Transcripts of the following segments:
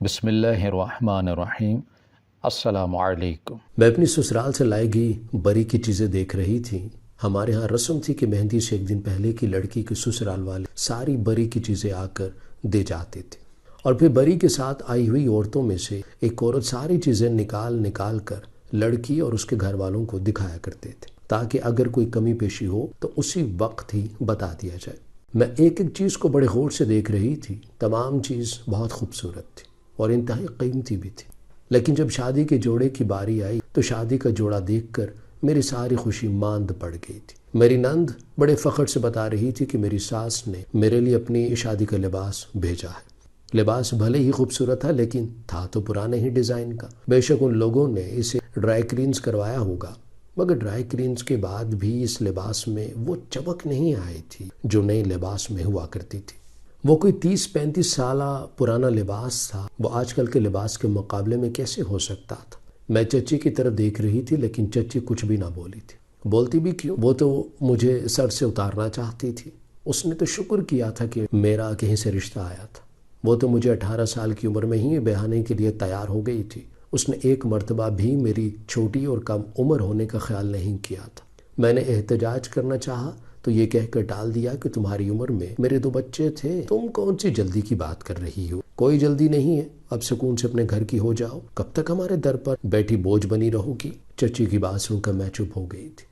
بسم اللہ الرحمن الرحیم۔ السلام علیکم۔ میں اپنی سسرال سے لائی گئی بری کی چیزیں دیکھ رہی تھی۔ ہمارے ہاں رسم تھی کہ مہندی سے ایک دن پہلے کی لڑکی کے سسرال والے ساری بری کی چیزیں آ کر دے جاتے تھے، اور پھر بری کے ساتھ آئی ہوئی عورتوں میں سے ایک عورت ساری چیزیں نکال کر لڑکی اور اس کے گھر والوں کو دکھایا کرتے تھے، تاکہ اگر کوئی کمی پیشی ہو تو اسی وقت ہی بتا دیا جائے۔ میں ایک ایک چیز کو بڑے غور سے دیکھ رہی تھی۔ تمام چیز بہت خوبصورت تھی اور انتہائی قیمتی بھی تھی، لیکن جب شادی کے جوڑے کی باری آئی تو شادی کا جوڑا دیکھ کر میری ساری خوشی ماند پڑ گئی تھی۔ میری نند بڑے فخر سے بتا رہی تھی کہ میری ساس نے میرے لیے اپنی شادی کا لباس بھیجا ہے۔ لباس بھلے ہی خوبصورت تھا، لیکن تھا تو پرانے ہی ڈیزائن کا۔ بے شک ان لوگوں نے اسے ڈرائی کلینز کروایا ہوگا، مگر ڈرائی کلینز کے بعد بھی اس لباس میں وہ چمک نہیں آئی تھی جو نئے لباس میں ہوا کرتی تھی۔ وہ کوئی 30-35 سالہ پرانا لباس تھا، وہ آج کل کے لباس کے مقابلے میں کیسے ہو سکتا تھا؟ میں چچی کی طرف دیکھ رہی تھی، لیکن چچی کچھ بھی نہ بولی تھی۔ بولتی بھی کیوں؟ وہ تو مجھے سر سے اتارنا چاہتی تھی۔ اس نے تو شکر کیا تھا کہ میرا کہیں سے رشتہ آیا تھا۔ وہ تو مجھے 18 سال کی عمر میں ہی بیاہنے کے لیے تیار ہو گئی تھی۔ اس نے ایک مرتبہ بھی میری چھوٹی اور کم عمر ہونے کا خیال نہیں کیا تھا۔ میں نے احتجاج کرنا چاہا تو یہ کہہ کر ٹال دیا کہ تمہاری عمر میں میرے 2 بچے تھے، تم کون سی جلدی کی بات کر رہی ہو؟ کوئی جلدی نہیں ہے، اب سکون سے اپنے گھر کی ہو جاؤ، کب تک ہمارے در پر بیٹھی بوجھ بنی رہو گی؟ چچی کی بات سن کر میں چپ ہو گئی تھی۔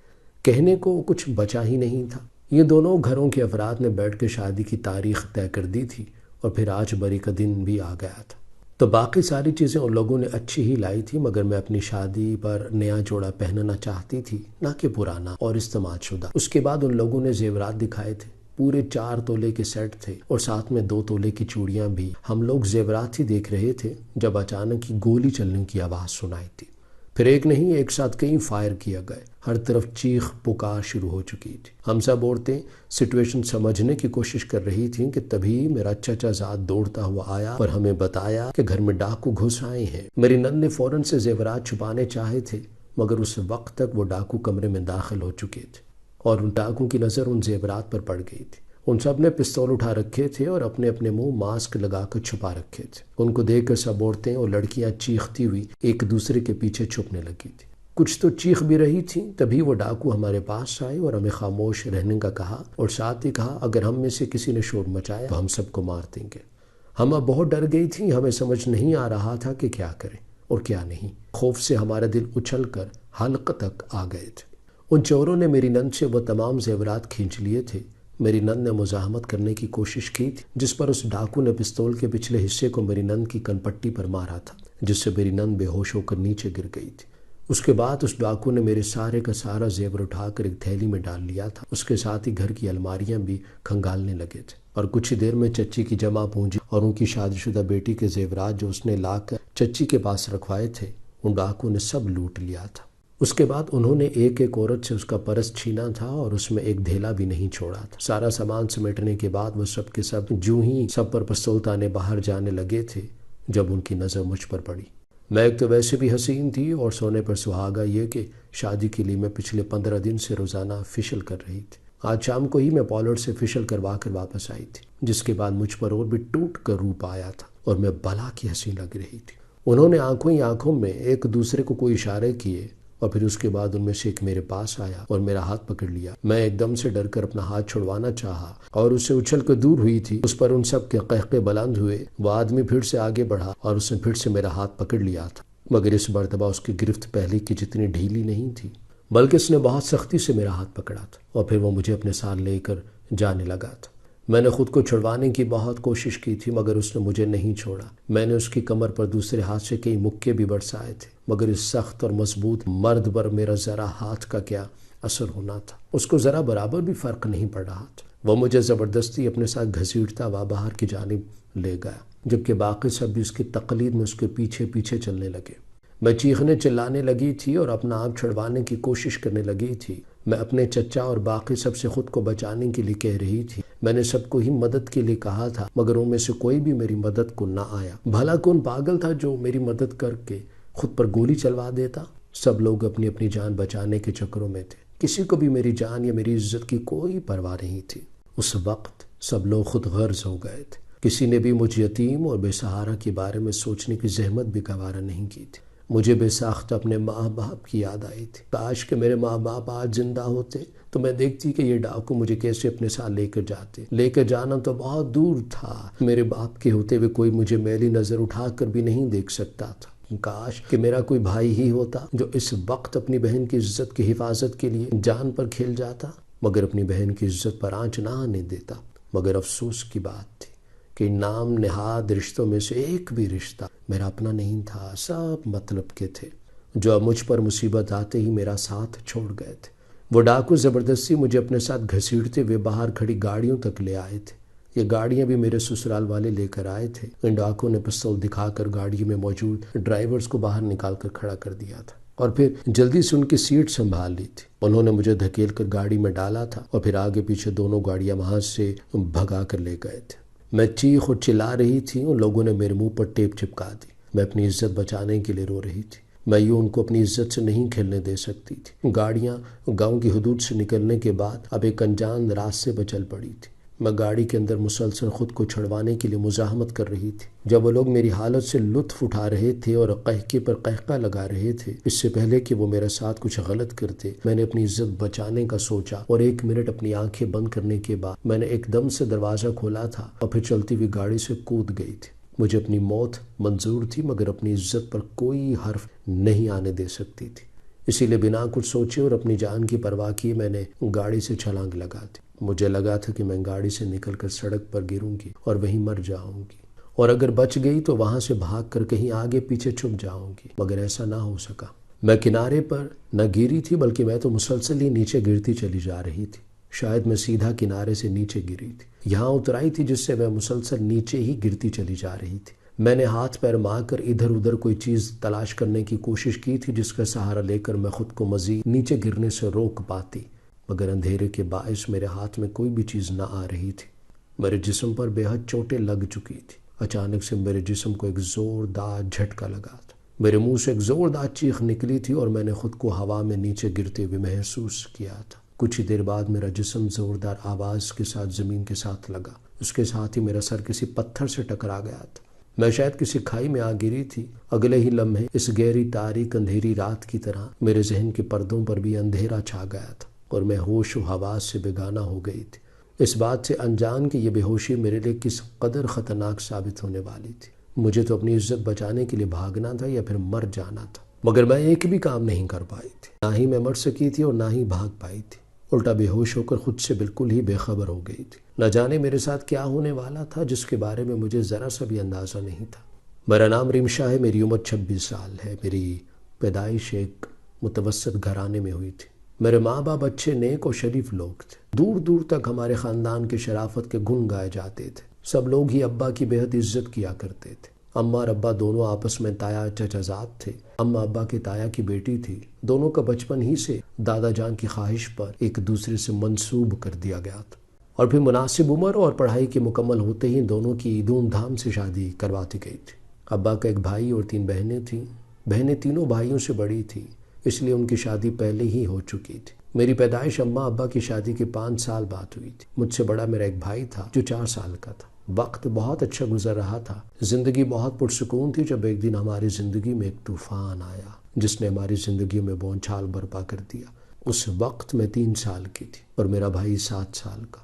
کہنے کو کچھ بچا ہی نہیں تھا۔ یہ دونوں گھروں کے افراد نے بیٹھ کے شادی کی تاریخ طے کر دی تھی، اور پھر آج بری کا دن بھی آ گیا تھا۔ تو باقی ساری چیزیں ان لوگوں نے اچھی ہی لائی تھی، مگر میں اپنی شادی پر نیا جوڑا پہننا چاہتی تھی، نہ کہ پرانا اور استعمال شدہ۔ اس کے بعد ان لوگوں نے زیورات دکھائے تھے، پورے 4 تولے کے سیٹ تھے اور ساتھ میں 2 تولے کی چوڑیاں بھی۔ ہم لوگ زیورات ہی دیکھ رہے تھے جب اچانک ہی گولی چلنے کی آواز سنائی تھی۔ پھر ایک نہیں، ایک ساتھ کئی فائر کیا گئے۔ ہر طرف چیخ پکار شروع ہو چکی تھی۔ ہم سب عورتیں سچویشن سمجھنے کی کوشش کر رہی تھیں کہ تبھی میرا چچا زاد دوڑتا ہوا آیا اور ہمیں بتایا کہ گھر میں ڈاکو گھس آئے ہیں۔ میری نند نے فوراً سے زیورات چھپانے چاہے تھے، مگر اس وقت تک وہ ڈاکو کمرے میں داخل ہو چکے تھے، اور ان ڈاکو کی نظر ان زیورات پر پڑ گئی تھی۔ ان سب نے پستول اٹھا رکھے تھے اور اپنے اپنے منہ ماسک لگا کر چھپا رکھے تھے۔ ان کو دیکھ کر سب عورتیں اور لڑکیاں چیختی ہوئی ایک دوسرے کے پیچھے چھپنے لگی تھی۔ کچھ تو چیخ بھی رہی تھیں۔ تبھی وہ ڈاکو ہمارے پاس آئے اور ہمیں خاموش رہنے کا کہا، اور ساتھ ہی کہا اگر ہم میں سے کسی نے شور مچایا تو ہم سب کو مار دیں گے۔ ہم اب بہت ڈر گئی تھیں، ہمیں سمجھ نہیں آ رہا تھا کہ کیا کریں اور کیا نہیں۔ خوف سے ہمارا دل اچھل کر حلق تک آ گئے تھے۔ ان چوروں نے میری نند سے وہ تمام زیورات کھینچ لیے تھے۔ میری نند نے مزاحمت کرنے کی کوشش کی تھی، جس پر اس ڈاکو نے پستول کے پچھلے حصے کو میری نند کی کن پٹی پر مارا تھا، جس سے میری نند بے ہوش ہو کر نیچے گر گئی تھی۔ اس کے بعد اس ڈاکو نے میرے سارے کا سارا زیور اٹھا کر ایک تھیلی میں ڈال لیا تھا۔ اس کے ساتھ ہی گھر کی الماریاں بھی کھنگالنے لگے تھے، اور کچھ ہی دیر میں چچی کی جمع پونجی اور ان کی شادی شدہ بیٹی کے زیورات جو اس نے لا کر چچی کے پاس رکھوائے تھے، ان ڈاکو نے سب لوٹ لیا تھا۔ اس کے بعد انہوں نے ایک ایک عورت سے اس کا پرس چھینا تھا، اور اس میں ایک دھیلا بھی نہیں چھوڑا تھا۔ سارا سامان سمیٹنے کے بعد وہ سب کے سب جو ہی سب پر پستول تانے باہر جانے لگے تھے جب ان کی نظر مجھ پر پڑی۔ میں ایک تو ویسے بھی حسین تھی، اور سونے پر سہاگا یہ کہ شادی کے لیے میں پچھلے 15 دن سے روزانہ فیشل کر رہی تھی۔ آج شام کو ہی میں پالر سے فیشل کروا کر واپس آئی تھی، جس کے بعد مجھ پر اور بھی ٹوٹ کر روپ آیا تھا، اور میں بلا کی حسین لگ رہی تھی۔ انہوں نے آنکھوں ہی آنکھوں میں ایک دوسرے کو کوئی اشارے کیے، اور پھر اس کے بعد ان میں سے ایک میرے پاس آیا اور میرا ہاتھ پکڑ لیا۔ میں ایک دم سے ڈر کر اپنا ہاتھ چھڑوانا چاہا اور اس سے اچھل کر دور ہوئی تھی۔ اس پر ان سب کے قہقہے بلند ہوئے۔ وہ آدمی پھر سے آگے بڑھا اور اس نے پھر سے میرا ہاتھ پکڑ لیا تھا، مگر اس مرتبہ اس کی گرفت پہلے کی جتنی ڈھیلی نہیں تھی، بلکہ اس نے بہت سختی سے میرا ہاتھ پکڑا تھا، اور پھر وہ مجھے اپنے ساتھ لے کر جانے لگا تھا۔ میں نے خود کو چھڑوانے کی بہت کوشش کی تھی، مگر اس نے مجھے نہیں چھوڑا۔ میں نے اس کی کمر پر دوسرے ہاتھ سے کئی مکے بھی برسائے تھے، مگر اس سخت اور مضبوط مرد پر میرا ذرا ہاتھ کا کیا اثر ہونا تھا۔ اس کو ذرا برابر بھی فرق نہیں پڑ رہا تھا۔ وہ مجھے زبردستی اپنے ساتھ گھسیٹتا ہوا باہر کی جانب لے گیا، جبکہ باقی سب بھی اس کی تقلید میں اس کے پیچھے پیچھے چلنے لگے۔ میں چیخنے چلانے لگی تھی اور اپنا آپ چھڑوانے کی کوشش کرنے لگی تھی۔ میں اپنے چچا اور باقی سب سے خود کو بچانے کے لیے کہہ رہی تھی۔ میں نے سب کو ہی مدد کے لیے کہا تھا، مگر ان میں سے کوئی بھی میری مدد کو نہ آیا۔ بھلا کون پاگل تھا جو میری مدد کر کے خود پر گولی چلوا دیتا؟ سب لوگ اپنی اپنی جان بچانے کے چکروں میں تھے، کسی کو بھی میری جان یا میری عزت کی کوئی پرواہ نہیں تھی۔ اس وقت سب لوگ خود غرض ہو گئے تھے۔ کسی نے بھی مجھ یتیم اور بے سہارا کے بارے میں سوچنے کی زحمت بھی گوارا نہیں کی تھی۔ مجھے بے ساختہ اپنے ماں باپ کی یاد آئی تھی۔ کاش کہ میرے ماں باپ آج زندہ ہوتے تو میں دیکھتی کہ یہ ڈاکو مجھے کیسے اپنے ساتھ لے کر جاتے۔ لے کر جانا تو بہت دور تھا، میرے باپ کے ہوتے ہوئے کوئی مجھے میلی نظر اٹھا کر بھی نہیں دیکھ سکتا تھا۔ کاش کہ میرا کوئی بھائی ہی ہوتا جو اس وقت اپنی بہن کی عزت کی حفاظت کے لیے جان پر کھیل جاتا، مگر اپنی بہن کی عزت پر آنچ نہ آنے دیتا۔ مگر افسوس کی بات تھی کہ نام نہاد رشتوں میں سے ایک بھی رشتہ میرا اپنا نہیں تھا، سب مطلب کے تھے، جو اب مجھ پر مصیبت آتے ہی میرا ساتھ چھوڑ گئے تھے۔ وہ ڈاکو زبردستی مجھے اپنے ساتھ گھسیٹتے ہوئے باہر کھڑی گاڑیوں تک لے آئے تھے۔ یہ گاڑیاں بھی میرے سسرال والے لے کر آئے تھے۔ ان ڈاکو نے پستول دکھا کر گاڑی میں موجود ڈرائیورز کو باہر نکال کر کھڑا کر دیا تھا اور پھر جلدی سے ان کی سیٹ سنبھال لی تھی۔ انہوں نے مجھے دھکیل کر گاڑی میں ڈالا تھا اور پھر آگے پیچھے دونوں گاڑیاں وہاں سے بھگا کر لے گئے تھے۔ میں چیخ اور چلا رہی تھی، ان لوگوں نے میرے منہ پر ٹیپ چپکا دی۔ میں اپنی عزت بچانے کے لیے رو رہی تھی۔ میں یوں ان کو اپنی عزت سے نہیں کھیلنے دے سکتی تھی۔ گاڑیاں گاؤں کی حدود سے نکلنے کے بعد اب ایک انجان راستے پر چل پڑی تھی۔ میں گاڑی کے اندر مسلسل خود کو چھڑوانے کے لیے مزاحمت کر رہی تھی۔ جب وہ لوگ میری حالت سے لطف اٹھا رہے تھے اور قہقہے پر قہقہ لگا رہے تھے، اس سے پہلے کہ وہ میرے ساتھ کچھ غلط کرتے، میں نے اپنی عزت بچانے کا سوچا اور 1 منٹ اپنی آنکھیں بند کرنے کے بعد میں نے ایک دم سے دروازہ کھولا تھا اور پھر چلتی ہوئی گاڑی سے کود گئی تھی۔ مجھے اپنی موت منظور تھی، مگر اپنی عزت پر کوئی حرف نہیں آنے دے سکتی تھی۔ اسی لیے بنا کچھ سوچے اور اپنی جان کی پرواہ کیے میں نے گاڑی سے چھلانگ لگا دی۔ مجھے لگا تھا کہ میں گاڑی سے نکل کر سڑک پر گروں گی اور وہیں مر جاؤں گی، اور اگر بچ گئی تو وہاں سے بھاگ کر کہیں آگے پیچھے چھپ جاؤں گی، مگر ایسا نہ ہو سکا۔ میں کنارے پر نہ گری تھی بلکہ میں تو مسلسل ہی نیچے گرتی چلی جا رہی تھی۔ شاید میں سیدھا کنارے سے نیچے گری تھی، یہاں اترائی تھی جس سے میں مسلسل نیچے ہی گرتی چلی جا رہی تھی۔ میں نے ہاتھ پیر مار کر ادھر ادھر کوئی چیز تلاش کرنے کی کوشش کی تھی جس کا سہارا لے کر میں خود کو مزید نیچے گرنے سے روک پاتی، مگر اندھیرے کے باعث میرے ہاتھ میں کوئی بھی چیز نہ آ رہی تھی۔ میرے جسم پر بے حد چوٹیں لگ چکی تھی۔ اچانک سے میرے جسم کو ایک زوردار جھٹکا لگا تھا، میرے منہ سے ایک زوردار چیخ نکلی تھی اور میں نے خود کو ہوا میں نیچے گرتے ہوئے محسوس کیا تھا۔ کچھ ہی دیر بعد میرا جسم زوردار آواز کے ساتھ زمین کے ساتھ لگا، اس کے ساتھ ہی میرا سر کسی پتھر سے ٹکرا گیا تھا۔ میں شاید کسی کھائی میں آ گری تھی۔ اگلے ہی لمحے اس گہری تاریک اندھیری رات کی طرح میرے ذہن کے پردوں پر بھی اندھیرا چھا گیا تھا اور میں ہوش و حواس سے بیگانہ ہو گئی تھی۔ اس بات سے انجان کہ یہ بے ہوشی میرے لیے کس قدر خطرناک ثابت ہونے والی تھی۔ مجھے تو اپنی عزت بچانے کے لیے بھاگنا تھا یا پھر مر جانا تھا، مگر میں ایک بھی کام نہیں کر پائی تھی۔ نہ ہی میں مر سکی تھی اور نہ ہی بھاگ پائی تھی، الٹا بے ہوش ہو کر خود سے بالکل ہی بے خبر ہو گئی تھی۔ نہ جانے میرے ساتھ کیا ہونے والا تھا جس کے بارے میں مجھے ذرا سا بھی اندازہ نہیں تھا۔ میرا نام رمشا ہے، میری عمر 26 سال ہے، میری پیدائش ایک متوسط گھرانے میں ہوئی تھی۔ میرے ماں باپ اچھے نیک اور شریف لوگ تھے۔ دور دور تک ہمارے خاندان کے شرافت کے گن گائے جاتے تھے۔ سب لوگ ہی ابا کی بے حد عزت کیا کرتے تھے۔ اماں اور ابا دونوں آپس میں تایا چچا زاد تھے۔ اماں ابا کی تایا کی بیٹی تھی۔ دونوں کا بچپن ہی سے دادا جان کی خواہش پر ایک دوسرے سے منسوب کر دیا گیا تھا، اور پھر مناسب عمر اور پڑھائی کے مکمل ہوتے ہی دونوں کی دھوم دھام سے شادی کرواتی گئی تھی۔ ابا کا ایک بھائی اور 3 بہنیں تھیں۔ بہنیں تینوں بھائیوں سے بڑی تھیں، اس لیے ان کی شادی پہلے ہی ہو چکی تھی۔ میری پیدائش اماں ابا کی شادی کے 5 سال بعد ہوئی تھی۔ مجھ سے بڑا میرا ایک بھائی تھا جو 4 سال کا تھا۔ وقت بہت اچھا گزر رہا تھا، زندگی بہت پرسکون تھی، جب ایک دن ہماری زندگی میں ایک طوفان آیا جس نے ہماری زندگی میں بونچھال برپا کر دیا۔ اس وقت میں 3 سال کی تھی اور میرا بھائی 7 سال کا۔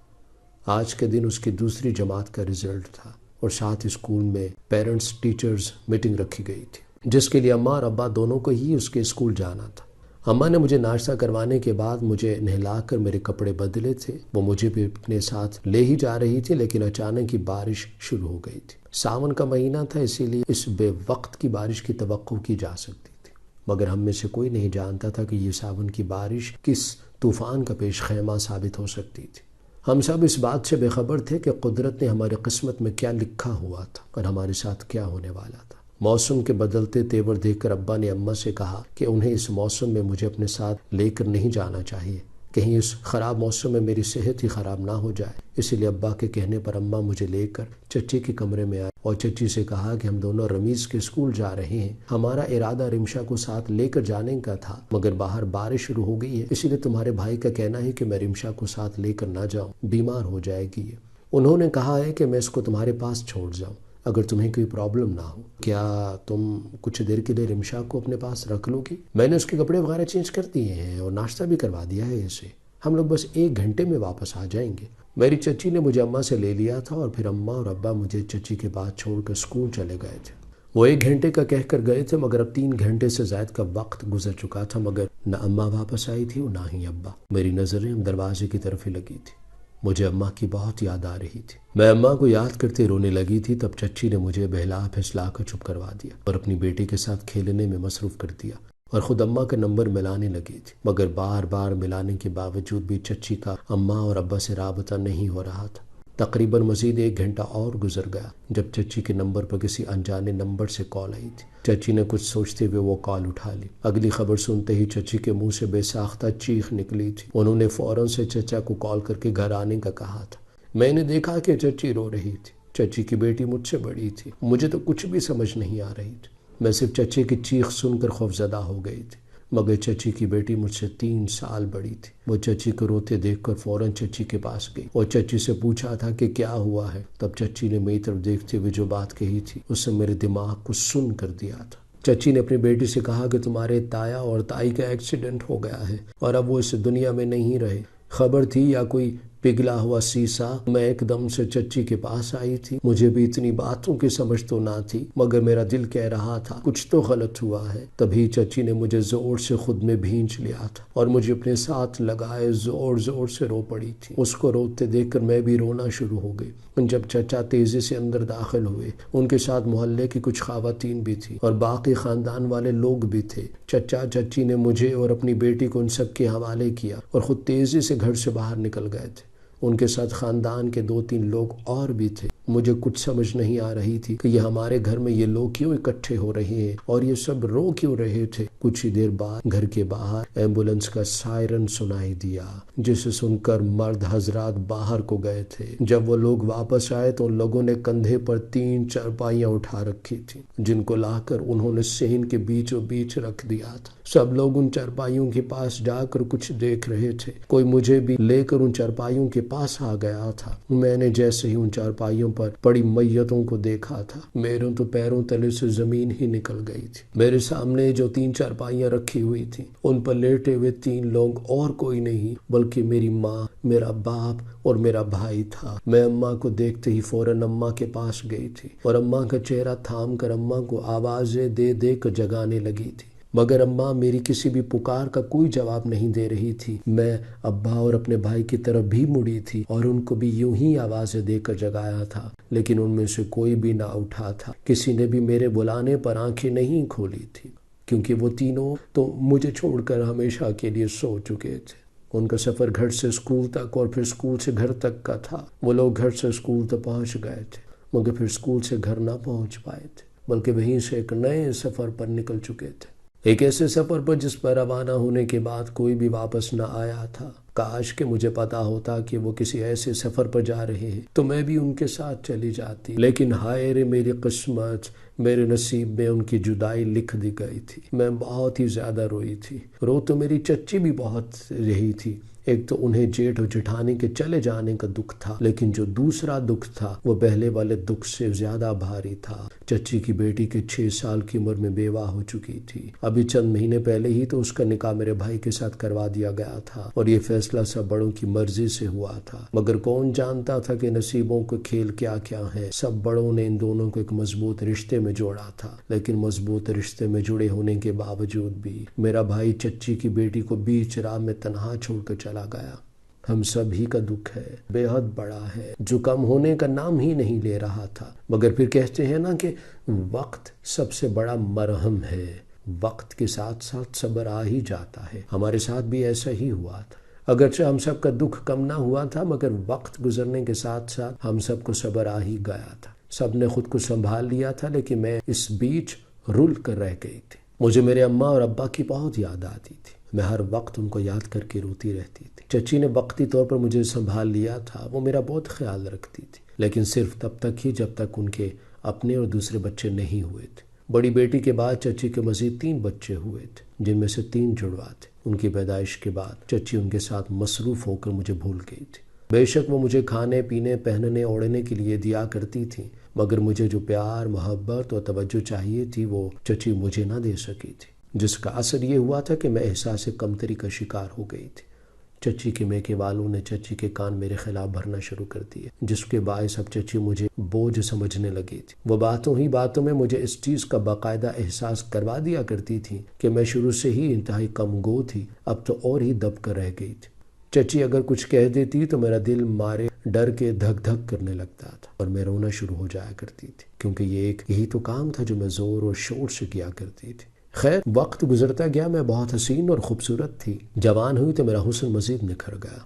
آج کے دن اس کی دوسری جماعت کا رزلٹ تھا اور ساتھ اسکول میں پیرنٹس ٹیچرز میٹنگ رکھی گئی تھی، جس کے لیے اماں اور ابا دونوں کو ہی اس کے اسکول جانا تھا۔ اماں نے مجھے ناشتہ کروانے کے بعد مجھے نہلا کر میرے کپڑے بدلے تھے۔ وہ مجھے بھی اپنے ساتھ لے ہی جا رہی تھی، لیکن اچانک ہی بارش شروع ہو گئی تھی۔ ساون کا مہینہ تھا، اسی لیے اس بے وقت کی بارش کی توقع کی جا سکتی تھی، مگر ہم میں سے کوئی نہیں جانتا تھا کہ یہ ساون کی بارش کس طوفان کا پیش خیمہ ثابت ہو سکتی تھی۔ ہم سب اس بات سے بے خبر تھے کہ قدرت نے ہماری قسمت میں کیا لکھا ہوا تھا اور ہمارے ساتھ کیا ہونے والا تھا۔ موسم کے بدلتے تیور دیکھ کر ابا نے اماں سے کہا کہ انہیں اس موسم میں مجھے اپنے ساتھ لے کر نہیں جانا چاہیے، کہیں اس خراب موسم میں میری صحت ہی خراب نہ ہو جائے۔ اسی لیے ابا کے کہنے پر اماں مجھے لے کر چچی کے کمرے میں آئے اور چچی سے کہا کہ ہم دونوں رمیز کے اسکول جا رہے ہیں۔ ہمارا ارادہ رمشا کو ساتھ لے کر جانے کا تھا، مگر باہر بارش شروع ہو گئی ہے، اسی لیے تمہارے بھائی کا کہنا ہے کہ میں رمشا کو ساتھ لے کر نہ جاؤں، بیمار ہو جائے گی۔ انہوں نے کہا ہے کہ میں اس کو تمہارے پاس چھوڑ جاؤں اگر تمہیں کوئی پرابلم نہ ہو، کیا تم کچھ دیر کے لیے رمشا کو اپنے پاس رکھ لو گی؟ میں نے اس کے کپڑے وغیرہ چینج کر دیے ہیں اور ناشتہ بھی کروا دیا ہے اسے، ہم لوگ بس 1 گھنٹے میں واپس آ جائیں گے۔ میری چچی نے مجھے اماں سے لے لیا تھا اور پھر اماں اور ابا مجھے چچی کے پاس چھوڑ کر اسکول چلے گئے تھے۔ وہ 1 گھنٹے کا کہہ کر گئے تھے، مگر اب 3 گھنٹے سے زائد کا وقت گزر چکا تھا، مگر نہ اماں واپس آئی تھی اور نہ ہی ابا۔ میری نظریں دروازے کی طرف ہی لگی تھی، مجھے اماں کی بہت یاد آ رہی تھی۔ میں اماں کو یاد کرتے رونے لگی تھی، تب چچی نے مجھے بہلا پھسلا کر چپ کروا دیا اور اپنی بیٹی کے ساتھ کھیلنے میں مصروف کر دیا اور خود اماں کا نمبر ملانے لگی تھی، مگر بار بار ملانے کے باوجود بھی چچی کا اماں اور ابا سے رابطہ نہیں ہو رہا تھا۔ تقریباً مزید 1 گھنٹہ اور گزر گیا جب چچی کے نمبر پر کسی انجانے نمبر سے کال آئی تھی۔ چچی نے کچھ سوچتے ہوئے وہ کال اٹھا لی۔ اگلی خبر سنتے ہی چچی کے منہ سے بے ساختہ چیخ نکلی تھی۔ انہوں نے فوراً سے چچا کو کال کر کے گھر آنے کا کہا تھا۔ میں نے دیکھا کہ چچی رو رہی تھی۔ چچی کی بیٹی مجھ سے بڑی تھی، مجھے تو کچھ بھی سمجھ نہیں آ رہی تھی۔ میں صرف چچی کی چیخ سن کر خوفزدہ ہو گئی تھی، مگر چچی کی بیٹی مجھ سے 3 سال بڑی تھی۔ وہ چچی کو روتے دیکھ کر فوراً چچی کے پاس گئی اور چچی سے پوچھا تھا کہ کیا ہوا ہے۔ تب چچی نے میری طرف دیکھتے ہوئے جو بات کہی تھی اس سے میرے دماغ کو سن کر دیا تھا۔ چچی نے اپنی بیٹی سے کہا کہ تمہارے تایا اور تائی کا ایکسیڈنٹ ہو گیا ہے اور اب وہ اس دنیا میں نہیں رہے۔ خبر تھی یا کوئی پگھلا ہوا سیسا؟ میں ایک دم سے چچی کے پاس آئی تھی۔ مجھے بھی اتنی باتوں کی سمجھ تو نہ تھی، مگر میرا دل کہہ رہا تھا کچھ تو غلط ہوا ہے۔ تبھی چچی نے مجھے زور سے خود میں بھینچ لیا تھا اور مجھے اپنے ساتھ لگائے زور زور سے رو پڑی تھی۔ اس کو روتے دیکھ کر میں بھی رونا شروع ہو گئی۔ جب چچا تیزی سے اندر داخل ہوئے، ان کے ساتھ محلے کی کچھ خواتین بھی تھی اور باقی خاندان والے لوگ بھی تھے۔ چچا چچی نے مجھے اور اپنی بیٹی کو ان سب کے حوالے کیا اور خود تیزی سے گھر سے باہر نکل گئے تھے۔ ان کے ساتھ خاندان کے 2-3 لوگ اور بھی تھے۔ مجھے کچھ سمجھ نہیں آ رہی تھی کہ یہ ہمارے گھر میں یہ لوگ کیوں اکٹھے ہو رہے ہیں اور یہ سب رو کیوں رہے تھے۔ کچھ ہی دیر بعد گھر کے باہر ایمبولنس کا سائرن سنائی دیا، جسے سن کر مرد حضرات باہر کو گئے تھے۔ جب وہ لوگ واپس آئے تو ان لوگوں نے کندھے پر 3 چارپائیاں اٹھا رکھی تھیں، جن کو لا کر انہوں نے صحن کے بیچوں بیچ رکھ دیا تھا۔ سب لوگ ان چارپائیوں کے پاس جا کر کچھ دیکھ رہے تھے۔ کوئی مجھے بھی لے کر ان چارپائیوں کے پاس آ گیا تھا۔ میں نے جیسے ہی ان چارپائیوں پر پڑی میتوں کو دیکھا تھا، میرے تو پیروں تلے سے زمین ہی نکل گئی تھی۔ میرے سامنے جو 3 چارپائیاں رکھی ہوئی تھیں، ان پر لیٹے ہوئے 3 لوگ اور کوئی نہیں بلکہ میری ماں، میرا باپ اور میرا بھائی تھا۔ میں اماں کو دیکھتے ہی فوراً اماں کے پاس گئی تھی اور اماں کا چہرہ تھام کر اماں کو آوازیں دے دے کر جگانے لگی تھی، مگر اماں میری کسی بھی پکار کا کوئی جواب نہیں دے رہی تھی۔ میں ابا اور اپنے بھائی کی طرف بھی مڑی تھی اور ان کو بھی یوں ہی آوازیں دے کر جگایا تھا، لیکن ان میں سے کوئی بھی نہ اٹھا تھا۔ کسی نے بھی میرے بلانے پر آنکھیں نہیں کھولی تھی، کیونکہ وہ تینوں تو مجھے چھوڑ کر ہمیشہ کے لیے سو چکے تھے۔ ان کا سفر گھر سے اسکول تک اور پھر اسکول سے گھر تک کا تھا۔ وہ لوگ گھر سے اسکول تک پہنچ گئے تھے، مگر پھر اسکول سے گھر نہ پہنچ پائے تھے، بلکہ وہیں سے ایک نئے سفر پر نکل چکے تھے، ایک ایسے سفر پر جس پر روانہ ہونے کے بعد کوئی بھی واپس نہ آیا تھا۔ کاش کہ مجھے پتا ہوتا کہ وہ کسی ایسے سفر پر جا رہے ہیں تو میں بھی ان کے ساتھ چلی جاتی، لیکن ہائے رے میری قسمت، میرے نصیب میں ان کی جدائی لکھ دی گئی تھی۔ میں بہت ہی زیادہ روئی تھی۔ رو تو میری چچی بھی بہت رہی تھی۔ ایک تو انہیں جیٹھ اور جٹھانی کے چلے جانے کا دکھ تھا، لیکن جو دوسرا دکھ تھا وہ پہلے والے دکھ سے زیادہ بھاری تھا۔ چچی کی بیٹی کے 6 سال کی عمر میں بیوہ ہو چکی تھی۔ ابھی چند مہینے پہلے ہی تو اس کا نکاح میرے بھائی کے ساتھ کروا دیا گیا تھا اور یہ فیصلہ سب بڑوں کی مرضی سے ہوا تھا، مگر کون جانتا تھا کہ نصیبوں کے کھیل کیا کیا ہیں۔ سب بڑوں نے ان دونوں کو ایک مضبوط رشتے میں جوڑا تھا، لیکن مضبوط رشتے میں جڑے ہونے کے باوجود بھی میرا بھائی چچی کی بیٹی کو بیچ راہ میں تنہا چھوڑ کر چلا گیا۔ ہم سب ہی کا دکھ ہے، بے حد بڑا ہے، جو کم ہونے کا نام ہی نہیں لے رہا تھا۔ مگر پھر کہتے ہیں نا کہ وقت سب سے بڑا مرہم ہے، وقت کے ساتھ ساتھ صبر آ ہی جاتا ہے۔ ہمارے ساتھ بھی ایسا ہی ہوا تھا، اگرچہ ہم سب کا دکھ کم نہ ہوا تھا، مگر وقت گزرنے کے ساتھ ساتھ ہم سب کو صبر آ ہی گیا تھا۔ سب نے خود کو سنبھال لیا تھا، لیکن میں اس بیچ رل کر رہ گئی تھی۔ مجھے میرے اماں اور ابا کی بہت یاد آتی تھی، میں ہر وقت ان کو یاد کر کے روتی رہتی تھی۔ چچی نے وقتی طور پر مجھے سنبھال لیا تھا، وہ میرا بہت خیال رکھتی تھی، لیکن صرف تب تک ہی جب تک ان کے اپنے اور دوسرے بچے نہیں ہوئے تھے۔ بڑی بیٹی کے بعد چچی کے مزید 3 بچے ہوئے تھے، جن میں سے 3 جڑوا تھے۔ ان کی پیدائش کے بعد چچی ان کے ساتھ مصروف ہو کر مجھے بھول گئی تھی۔ بے شک وہ مجھے کھانے پینے پہننے اوڑھنے کے لیے دیا کرتی تھی، مگر مجھے جو پیار محبت اور توجہ چاہیے تھی وہ چچی مجھے نہ دے سکی تھی، جس کا اثر یہ ہوا تھا کہ میں احساس کمتری کا شکار ہو گئی تھی۔ چچی کے میکے والوں نے چچی کے کان میرے خلاف بھرنا شروع کر دیے، جس کے باعث اب چچی مجھے بوجھ سمجھنے لگی تھی۔ وہ باتوں ہی باتوں میں مجھے اس چیز کا باقاعدہ احساس کروا دیا کرتی تھی کہ میں شروع سے ہی انتہائی کم گو تھی، اب تو اور ہی دب کر رہ گئی تھی۔ چچی اگر کچھ کہہ دیتی تو میرا دل مارے ڈر کے دھک دھک کرنے لگتا تھا اور میں رونا شروع ہو جایا کرتی تھی، کیونکہ یہی تو کام تھا جو میں زور اور شور سے کیا کرتی تھی۔ خیر وقت گزرتا گیا، میں بہت حسین اور خوبصورت تھی، جوان ہوئی تو میرا حسن مزید نکھر گیا،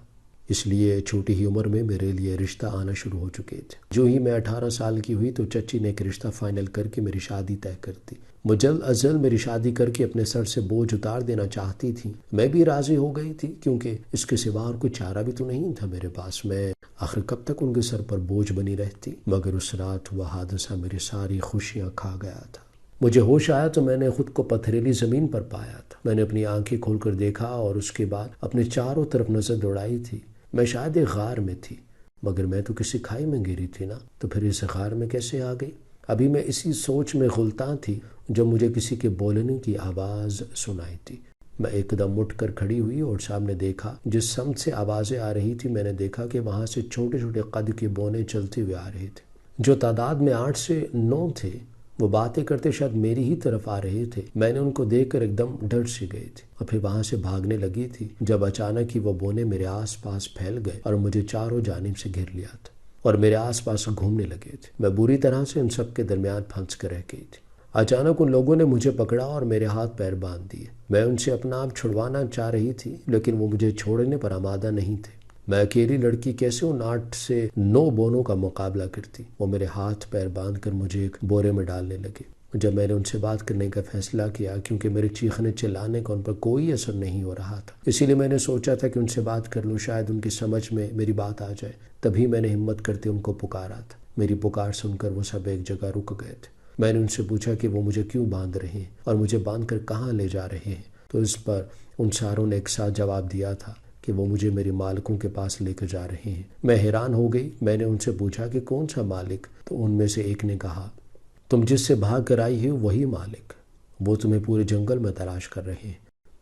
اس لیے چھوٹی ہی عمر میں میرے لیے رشتہ آنا شروع ہو چکے تھے۔ جو ہی میں 18 سال کی ہوئی تو چچی نے ایک رشتہ فائنل کر کے میری شادی طے کر دی۔ وہ جلد از جلد میری شادی کر کے اپنے سر سے بوجھ اتار دینا چاہتی تھی، میں بھی راضی ہو گئی تھی، کیونکہ اس کے سوا اور کوئی چارہ بھی تو نہیں تھا میرے پاس۔ میں آخر کب تک ان کے سر پر بوجھ بنی رہتی؟ مگر اس رات ہوا حادثہ میری ساری خوشیاں کھا گیا تھا۔ مجھے ہوش آیا تو میں نے خود کو پتھریلی زمین پر پایا تھا۔ میں نے اپنی آنکھیں کھول کر دیکھا اور اس کے بعد اپنے چاروں طرف نظر دوڑائی تھی۔ میں شاید ایک غار میں تھی، مگر میں تو کسی کھائی میں گری تھی نا، تو پھر اس غار میں کیسے آ گئی؟ ابھی میں اسی سوچ میں غلطاں تھی جب مجھے کسی کے بولنے کی آواز سنائی تھی۔ میں ایک دم اٹھ کر کھڑی ہوئی اور سامنے دیکھا، جس سمت سے آوازیں آ رہی تھی میں نے دیکھا کہ وہاں سے چھوٹے چھوٹے قد کے بونے چلتے ہوئے آ رہے تھے، جو تعداد میں 8 سے 9 تھے۔ وہ باتیں کرتے شاید میری ہی طرف آ رہے تھے۔ میں نے ان کو دیکھ کر ایک دم ڈر سی گئی تھی اور پھر وہاں سے بھاگنے لگی تھی، جب اچانک ہی وہ بونے میرے آس پاس پھیل گئے اور مجھے چاروں جانب سے گھیر لیا تھا اور میرے آس پاس گھومنے لگے تھے۔ میں بری طرح سے ان سب کے درمیان پھنس کر رہ گئی تھی۔ اچانک ان لوگوں نے مجھے پکڑا اور میرے ہاتھ پیر باندھ دیے۔ میں ان سے اپنا آپ چھڑوانا چاہ رہی تھی، لیکن وہ مجھے چھوڑنے پر آمادہ نہیں تھے۔ میں اکیلی لڑکی کیسے ان 8 سے 9 بونوں کا مقابلہ کرتی؟ وہ میرے ہاتھ پیر باندھ کر مجھے ایک بورے میں ڈالنے لگے۔ جب میں نے ان سے بات کرنے کا فیصلہ کیا، کیونکہ میرے چیخنے چلانے کا ان پر کوئی اثر نہیں ہو رہا تھا، اسی لیے میں نے سوچا تھا کہ ان سے بات کر لوں، شاید ان کی سمجھ میں میری بات آ جائے۔ تبھی میں نے ہمت کرتے ان کو پکارا تھا۔ میری پکار سن کر وہ سب ایک جگہ رک گئے تھے۔ میں نے ان سے پوچھا کہ وہ مجھے کیوں باندھ رہے ہیں اور مجھے باندھ کر کہاں لے جا رہے ہیں، تو اس پر ان ساروں نے ایک ساتھ جواب دیا تھا کہ وہ مجھے میری مالکوں کے پاس لے کر جا رہے ہیں۔ میں حیران ہو گئی۔ میں نے ان سے پوچھا کہ کون سا مالک؟ تو ان میں سے ایک نے کہا، تم جس سے بھاگ کر آئی ہو وہی مالک، وہ تمہیں پورے جنگل میں تلاش کر رہے ہیں۔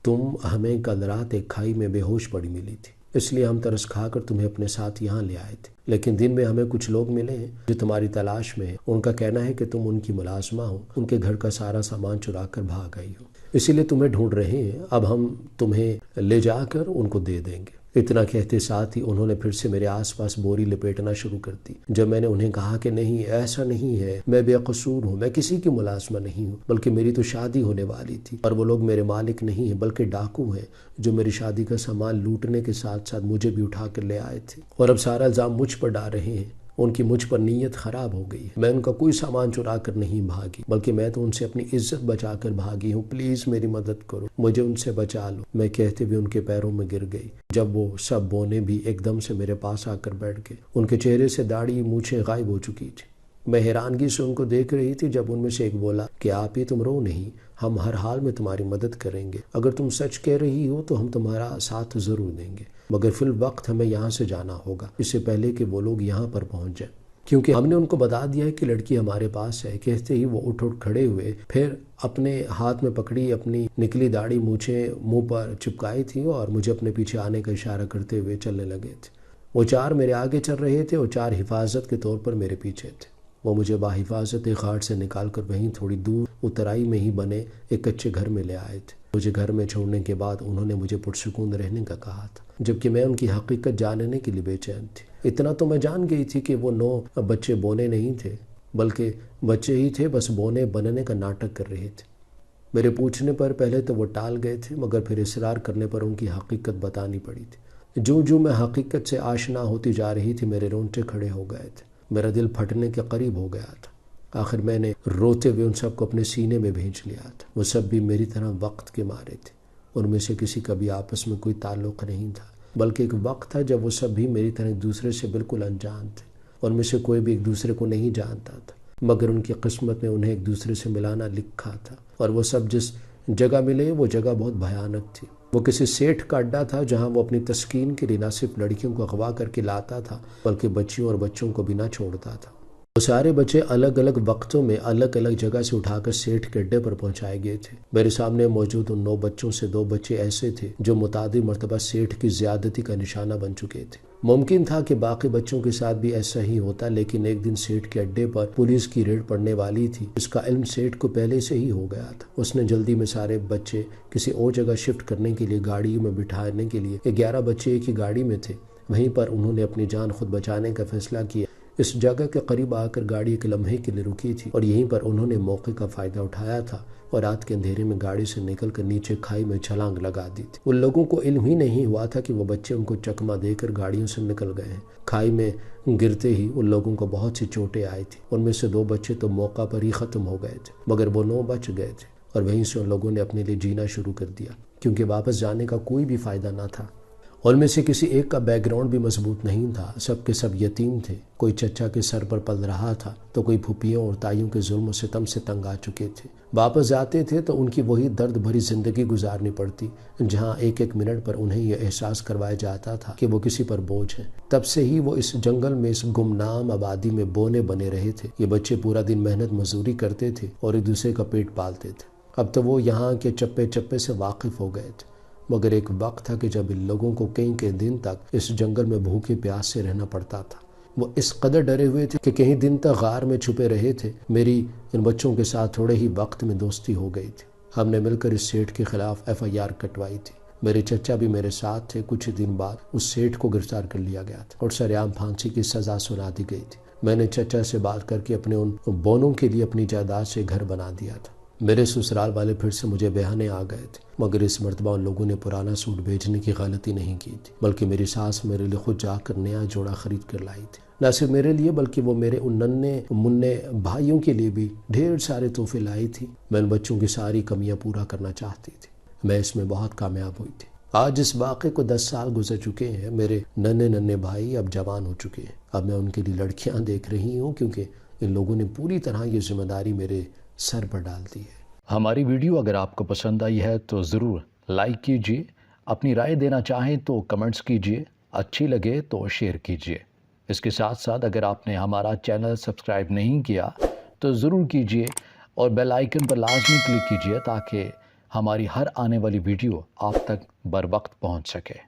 تم ہمیں کل رات ایک کھائی میں بے ہوش پڑی ملی تھی، اس لیے ہم ترس کھا کر تمہیں اپنے ساتھ یہاں لے آئے تھے، لیکن دن میں ہمیں کچھ لوگ ملے ہیں جو تمہاری تلاش میں ہیں۔ ان کا کہنا ہے کہ تم ان کی ملازمہ ہو، ان کے گھر کا سارا سامان چرا کر بھاگ آئی ہو، اسی لیے تمہیں ڈھونڈ رہے ہیں۔ اب ہم تمہیں لے جا کر ان کو دے دیں گے۔ اتنا کہتے ساتھ ہی انہوں نے پھر سے میرے آس پاس بوری لپیٹنا شروع کر دی۔ جب میں نے انہیں کہا کہ نہیں، ایسا نہیں ہے، میں بے قصور ہوں، میں کسی کی ملازمہ نہیں ہوں، بلکہ میری تو شادی ہونے والی تھی اور وہ لوگ میرے مالک نہیں ہیں بلکہ ڈاکو ہیں جو میری شادی کا سامان لوٹنے کے ساتھ ساتھ مجھے بھی اٹھا کر لے آئے تھے اور اب سارا الزام مجھ پر ڈال رہے ہیں۔ ان کی مجھ پر نیت خراب ہو گئی ہے۔ میں ان کا کوئی سامان چرا کر نہیں بھاگی، بلکہ میں تو ان سے اپنی عزت بچا کر بھاگی ہوں۔ پلیز میری مدد کرو، مجھے ان سے بچا لو۔ میں کہتے ہوئے ان کے پیروں میں گر گئی، جب وہ سب بونے بھی ایک دم سے میرے پاس آ کر بیٹھ گئے۔ ان کے چہرے سے داڑھی مونچھیں غائب ہو چکی تھی۔ میں حیرانگی سے ان کو دیکھ رہی تھی جب ان میں سے ایک بولا کہ آپ ہی تم رو نہیں، ہم ہر حال میں تمہاری مدد کریں گے، اگر تم سچ کہہ رہی ہو تو ہم تمہارا ساتھ ضرور دیں گے، مگر فی الوقت ہمیں یہاں سے جانا ہوگا اس سے پہلے کہ وہ لوگ یہاں پر پہنچ جائیں، کیونکہ ہم نے ان کو بتا دیا ہے کہ لڑکی ہمارے پاس ہے۔ کہتے ہی وہ اٹھ کھڑے ہوئے، پھر اپنے ہاتھ میں پکڑی اپنی نکلی داڑھی مونچھیں منہ پر چپکائی تھی اور مجھے اپنے پیچھے آنے کا اشارہ کرتے ہوئے چلنے لگے تھے۔ وہ 4 میرے آگے چل رہے تھے اور 4 حفاظت کے طور پر میرے پیچھے تھے۔ وہ مجھے باحفاظت ایک غار سے نکال کر وہیں تھوڑی دور اترائی میں ہی بنے ایک کچے گھر میں لے آئے تھے۔ مجھے گھر میں چھوڑنے کے بعد انہوں نے مجھے پرسکون رہنے کا کہا تھا، جبکہ میں ان کی حقیقت جاننے کے لیے بے چین تھی۔ اتنا تو میں جان گئی تھی کہ وہ 9 بچے بونے نہیں تھے، بلکہ بچے ہی تھے، بس بونے بننے کا ناٹک کر رہے تھے۔ میرے پوچھنے پر پہلے تو وہ ٹال گئے تھے، مگر پھر اصرار کرنے پر ان کی حقیقت بتانی پڑی تھی۔ جو میں حقیقت سے آشنا ہوتی جا رہی تھی میرے رونگٹے کھڑے ہو گئے تھے، میرا دل پھٹنے کے قریب ہو گیا تھا۔ آخر میں نے روتے ہوئے ان سب کو اپنے سینے میں بھینچ لیا تھا۔ وہ سب بھی میری طرح وقت کے مارے تھے، ان میں سے کسی کا بھی آپس میں کوئی تعلق نہیں تھا، بلکہ ایک وقت تھا جب وہ سب بھی میری طرح ایک دوسرے سے بالکل انجان تھے، ان میں سے کوئی بھی ایک دوسرے کو نہیں جانتا تھا، مگر ان کی قسمت میں انہیں ایک دوسرے سے ملانا لکھا تھا، اور وہ سب جس جگہ ملے وہ جگہ بہت بھیانک تھی۔ وہ کسی سیٹھ کا اڈا تھا جہاں وہ اپنی تسکین کے لیے نہ صرف لڑکیوں کو اغوا کر کے لاتا تھا بلکہ بچیوں اور بچوں کو بھی نہ چھوڑتا تھا۔ وہ سارے بچے الگ الگ وقتوں میں الگ الگ جگہ سے اٹھا کر سیٹھ کے اڈے پر پہنچائے گئے تھے۔ میرے سامنے موجود ان 9 بچوں سے 2 بچے ایسے تھے جو متعدد مرتبہ سیٹھ کی زیادتی کا نشانہ بن چکے تھے۔ ممکن تھا کہ باقی بچوں کے ساتھ بھی ایسا ہی ہوتا، لیکن ایک دن سیٹھ کے اڈے پر پولیس کی ریڈ پڑنے والی تھی۔ اس کا علم سیٹھ کو پہلے سے ہی ہو گیا تھا۔ اس نے جلدی میں سارے بچے کسی اور جگہ شفٹ کرنے کے لیے گاڑیوں میں بٹھانے کے لیے 11 بچے ایک ہی گاڑی میں تھے۔ وہیں پر انہوں نے اپنی جان خود بچانے کا فیصلہ کیا۔ اس جگہ کے قریب آ کر گاڑی ایک لمحے کے لیے رکی تھی اور یہیں پر انہوں نے موقع کا فائدہ اٹھایا تھا اور رات کے اندھیرے میں گاڑی سے نکل کر نیچے کھائی میں چھلانگ لگا دی تھی۔ ان لوگوں کو علم ہی نہیں ہوا تھا کہ وہ بچے ان کو چکمہ دے کر گاڑیوں سے نکل گئے ہیں۔ کھائی میں گرتے ہی ان لوگوں کو بہت سی چوٹیں آئی تھی۔ ان میں سے 2 بچے تو موقع پر ہی ختم ہو گئے تھے، مگر وہ 9 بچ گئے تھے اور وہیں سے ان لوگوں نے اپنے لیے جینا شروع کر دیا، کیونکہ واپس جانے کا کوئی بھی فائدہ نہ تھا۔ ان میں سے کسی ایک کا بیک گراؤنڈ بھی مضبوط نہیں تھا۔ سب کے سب یتیم تھے۔ کوئی چچا کے سر پر پل رہا تھا تو کوئی پھوپھیوں اور تائیوں کے ظلم و ستم سے تنگ آ چکے تھے۔ واپس جاتے تھے تو ان کی وہی درد بھری زندگی گزارنی پڑتی، جہاں ایک ایک منٹ پر انہیں یہ احساس کروایا جاتا تھا کہ وہ کسی پر بوجھ ہیں۔ تب سے ہی وہ اس جنگل میں، اس گمنام آبادی میں بونے بنے رہے تھے۔ یہ بچے پورا دن محنت مزدوری کرتے تھے اور ایک دوسرے کا پیٹ پالتے تھے۔ اب تو وہ یہاں کے چپے چپے سے واقف ہو گئے تھے، مگر ایک وقت تھا کہ جب ان لوگوں کو کئی دن تک اس جنگل میں بھوکے پیاس سے رہنا پڑتا تھا۔ وہ اس قدر ڈرے ہوئے تھے کہ کئی دن تک غار میں چھپے رہے تھے۔ میری ان بچوں کے ساتھ تھوڑے ہی وقت میں دوستی ہو گئی تھی۔ ہم نے مل کر اس سیٹھ کے خلاف FIR کٹوائی تھی۔ میرے چچا بھی میرے ساتھ تھے۔ کچھ دن بعد اس سیٹھ کو گرفتار کر لیا گیا تھا اور سرعام پھانسی کی سزا سنا دی گئی تھی۔ میں نے چچا سے بات کر کے اپنے ان بونوں کے لیے اپنی جائیداد سے گھر بنا دیا تھا۔ میرے سسرال والے پھر سے مجھے بہانے آ گئے تھے، مگر اس مرتبہ ان لوگوں نے پرانا سوٹ بھیجنے کی غلطی نہیں کی تھی، بلکہ میری ساس میرے لیے خود جا کر نیا جوڑا خرید کر لائی تھی۔ نہ صرف میرے لیے بلکہ وہ میرے ان ننھے منھے بھائیوں کے لیے بھی ڈھیر سارے تحفے لائی تھی۔ میں ان بچوں کی ساری کمیاں پورا کرنا چاہتی تھی۔ میں اس میں بہت کامیاب ہوئی تھی۔ آج اس واقعے کو 10 سال گزر چکے ہیں۔ میرے ننھے بھائی اب جوان ہو چکے ہیں۔ اب میں ان کے لیے لڑکیاں دیکھ رہی ہوں، کیونکہ ان لوگوں نے پوری طرح یہ ذمہ داری میرے سر پر ڈال دی ہے۔ ہماری ویڈیو اگر آپ کو پسند آئی ہے تو ضرور لائک کیجیے، اپنی رائے دینا چاہیں تو کمنٹس کیجیے، اچھی لگے تو شیئر کیجیے۔ اس کے ساتھ ساتھ اگر آپ نے ہمارا چینل سبسکرائب نہیں کیا تو ضرور کیجیے اور بیل آئیکن پر لازمی کلک کیجیے تاکہ ہماری ہر آنے والی ویڈیو آپ تک بر وقت پہنچ سکے۔